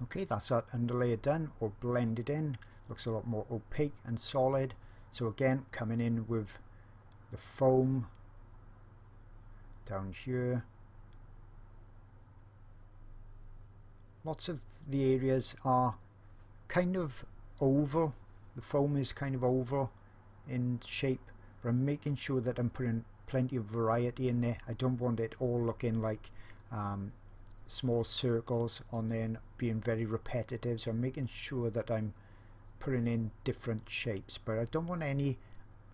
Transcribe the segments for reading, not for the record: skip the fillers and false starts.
Okay, that's that underlayer done, or blended in. Looks a lot more opaque and solid. So again, coming in with the foam down here. Lots of the areas are kind of oval. The foam is kind of oval in shape, but I'm making sure that I'm putting plenty of variety in there. I don't want it all looking like small circles on there and being very repetitive, so I'm making sure that I'm putting in different shapes, but I don't want any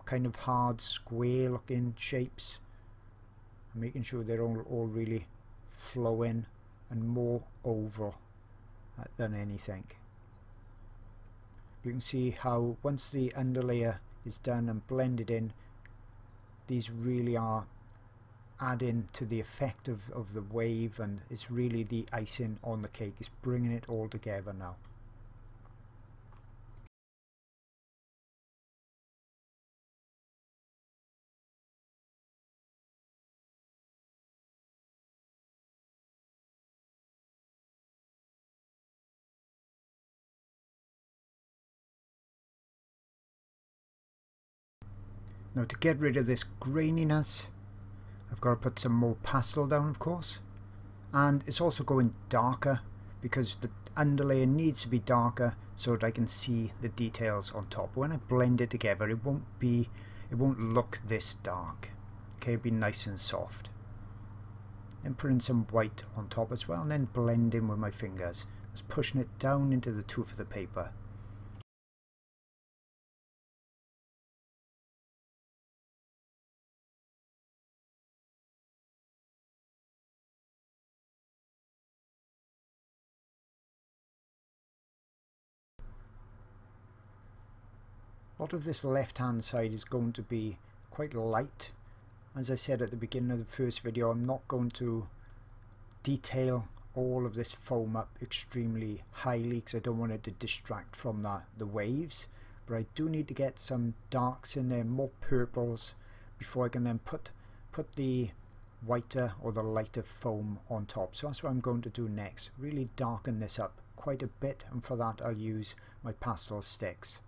kind of hard square looking shapes. I'm making sure they're all really flowing and more oval than anything. You can see how once the underlayer is done and blended in, these really are adding to the effect of the wave, and it's really the icing on the cake. It's bringing it all together now. Now to get rid of this graininess, I've got to put some more pastel down, of course, and it's also going darker because the underlayer needs to be darker so that I can see the details on top. When I blend it together, it won't look this dark. Okay, it'll be nice and soft. Then put in some white on top as well, and then blend in with my fingers, just pushing it down into the tooth of the paper. A lot of this left hand side is going to be quite light. As I said at the beginning of the first video, I'm not going to detail all of this foam up extremely highly because I don't want it to distract from the waves, but I do need to get some darks in there, more purples, before I can then put the whiter or the lighter foam on top. So that's what I'm going to do next, really darken this up quite a bit, and for that I'll use my pastel sticks.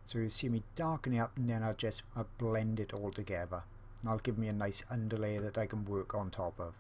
So you see me darkening up, and then I'll blend it all together. And that'll give me a nice underlayer that I can work on top of.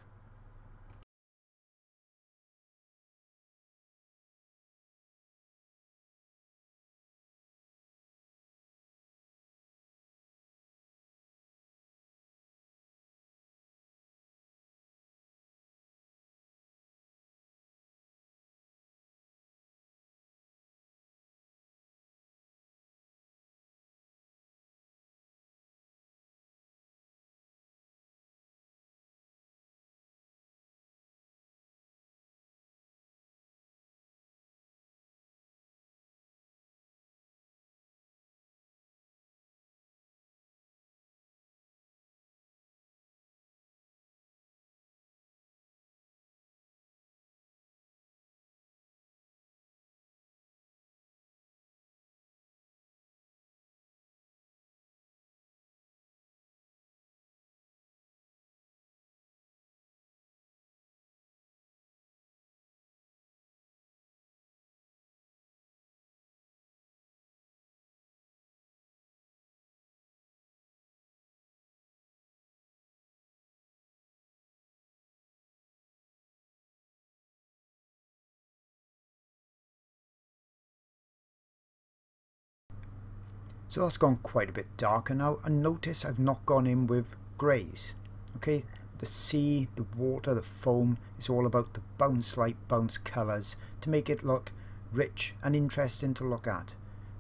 So that's gone quite a bit darker now, and notice I've not gone in with greys. Okay, the sea, the water, the foam is all about the bounce light, bounce colours to make it look rich and interesting to look at.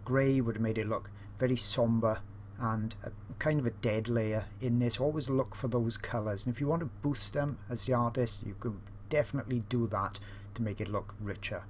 Grey would have made it look very sombre and kind of a dead layer in this. Always look for those colours, and if you want to boost them as the artist, you can definitely do that to make it look richer.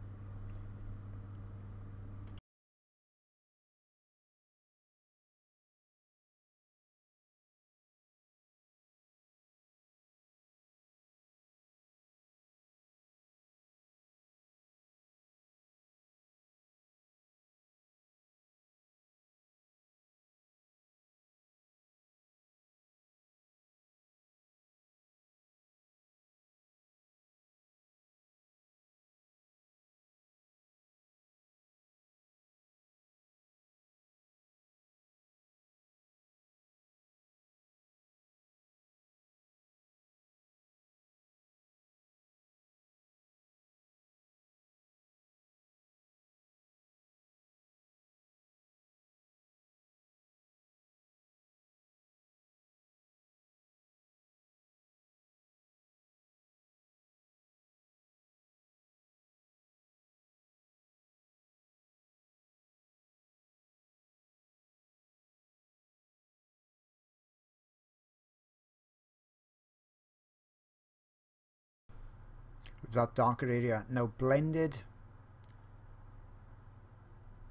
that darker area now blended.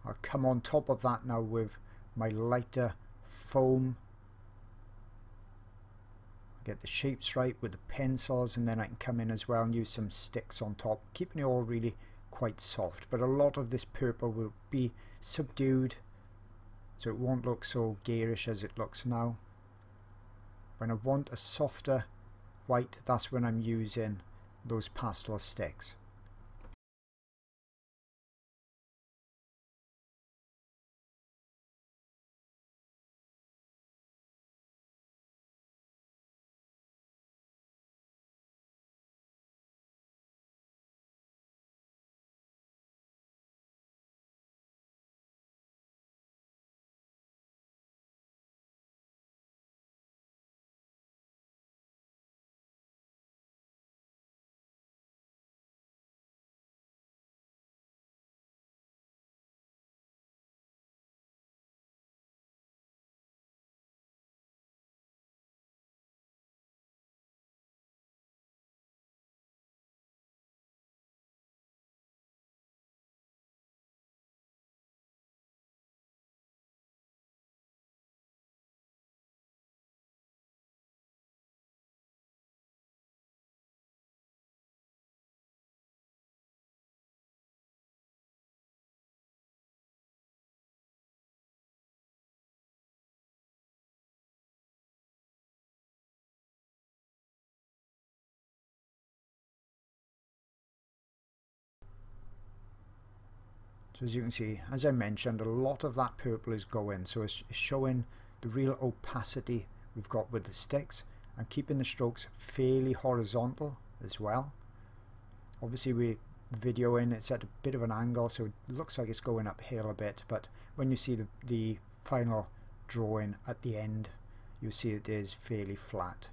I'll come on top of that now with my lighter foam. Get the shapes right with the pencils, and then I can come in as well and use some sticks on top, keeping it all really quite soft. But a lot of this purple will be subdued, so it won't look so garish as it looks now. When I want a softer white, that's when I'm using those pastel sticks. So as you can see, as I mentioned, a lot of that purple is going, so it's showing the real opacity we've got with the sticks, and keeping the strokes fairly horizontal as well. Obviously we're videoing, it's at a bit of an angle, so it looks like it's going uphill a bit, but when you see the final drawing at the end, you'll see it is fairly flat.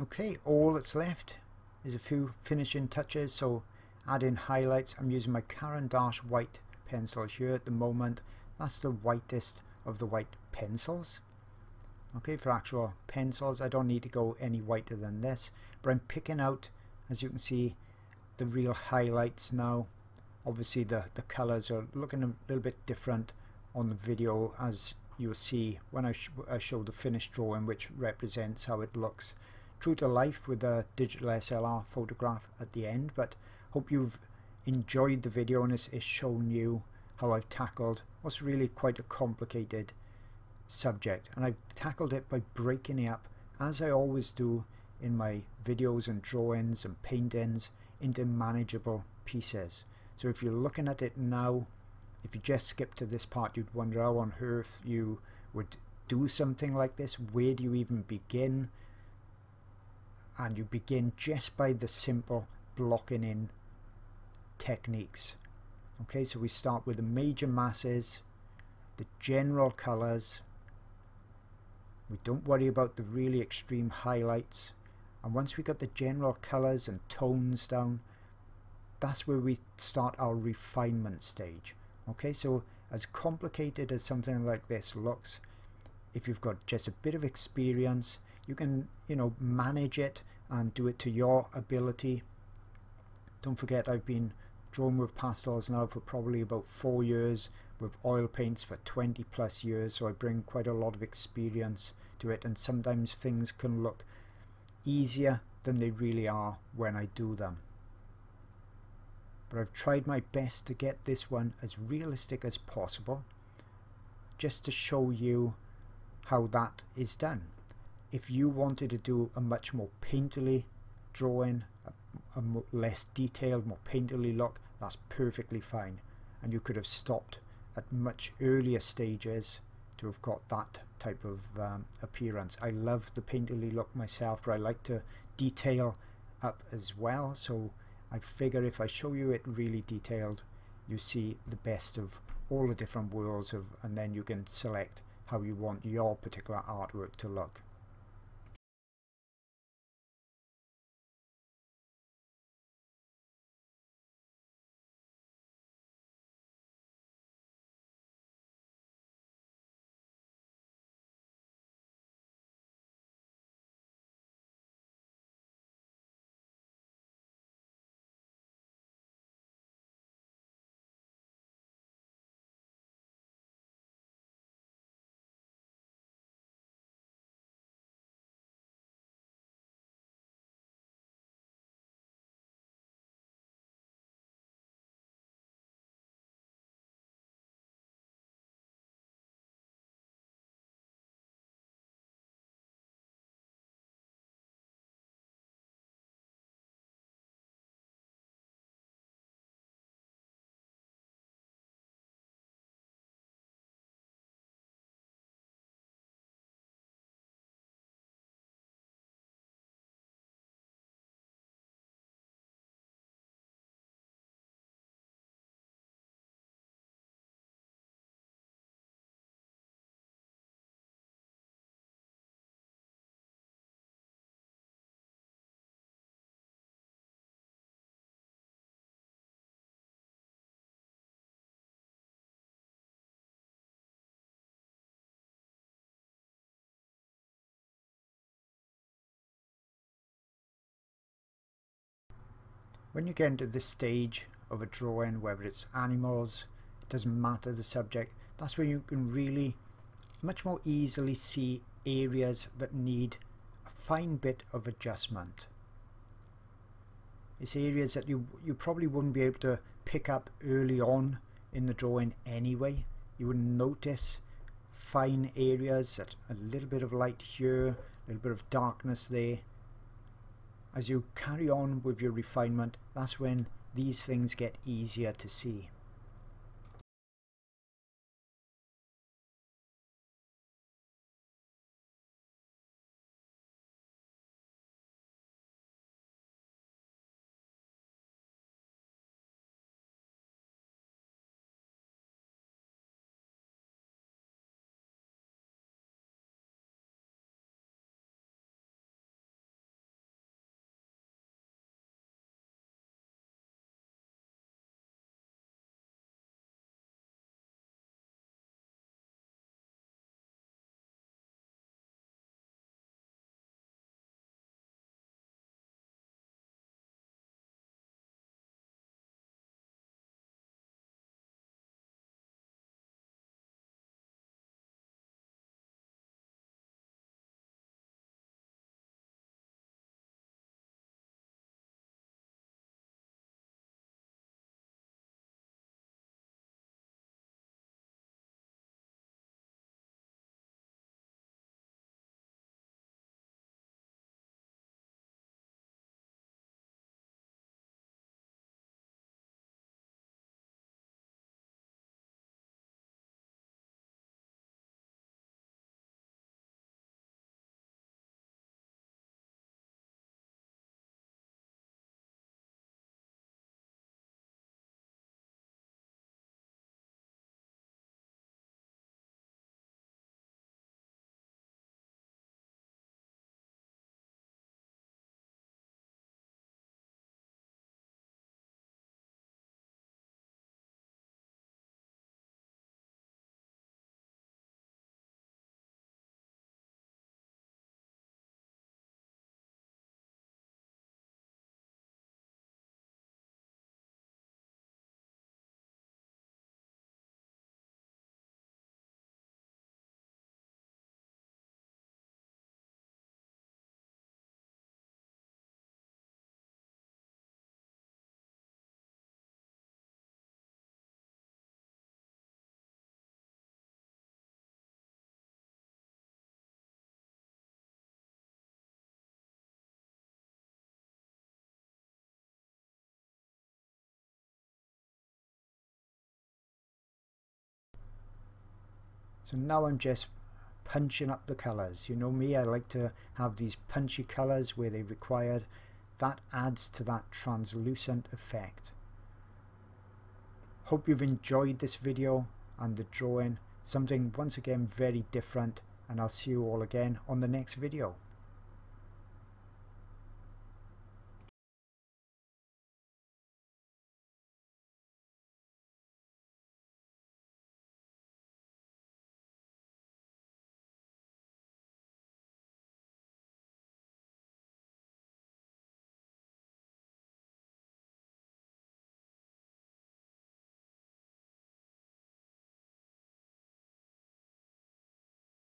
Okay, all that's left is a few finishing touches, so add in highlights. I'm using my Caran d'Ache white pencil here at the moment. That's the whitest of the white pencils. Okay, for actual pencils I don't need to go any whiter than this, but I'm picking out, as you can see, the real highlights now. Obviously the colors are looking a little bit different on the video, as you'll see when I show the finished drawing, which represents how it looks true to life with a digital SLR photograph at the end. But hope you've enjoyed the video and it's shown you how I've tackled what's really quite a complicated subject, and I've tackled it by breaking it up, as I always do in my videos and drawings and paintings, into manageable pieces. So if you're looking at it now, if you just skip to this part, you'd wonder how on earth you would do something like this. Where do you even begin? And you begin just by the simple blocking in techniques. Okay, so we start with the major masses, the general colors. We don't worry about the really extreme highlights. And once we got the general colors and tones down, that's where we start our refinement stage. Okay, so as complicated as something like this looks, if you've got just a bit of experience, you can, manage it and do it to your ability. Don't forget, I've been drawing with pastels now for probably about 4 years, with oil paints for 20 plus years, so I bring quite a lot of experience to it, and sometimes things can look easier than they really are when I do them. But I've tried my best to get this one as realistic as possible, just to show you how that is done. If you wanted to do a much more painterly drawing, a less detailed, more painterly look, that's perfectly fine, and you could have stopped at much earlier stages to have got that type of appearance. I love the painterly look myself, but I like to detail up as well, so I figure if I show you it really detailed, you see the best of all the different worlds and then you can select how you want your particular artwork to look. When you get into this stage of a drawing, whether it's animals, it doesn't matter the subject, that's where you can really much more easily see areas that need a fine bit of adjustment. It's areas that you probably wouldn't be able to pick up early on in the drawing anyway. You would notice fine areas, that a little bit of light here, a little bit of darkness there. As you carry on with your refinement, that's when these things get easier to see. So now I'm just punching up the colours. You know me, I like to have these punchy colours where they're required. That adds to that translucent effect. Hope you've enjoyed this video and the drawing. Something once again very different, and I'll see you all again on the next video.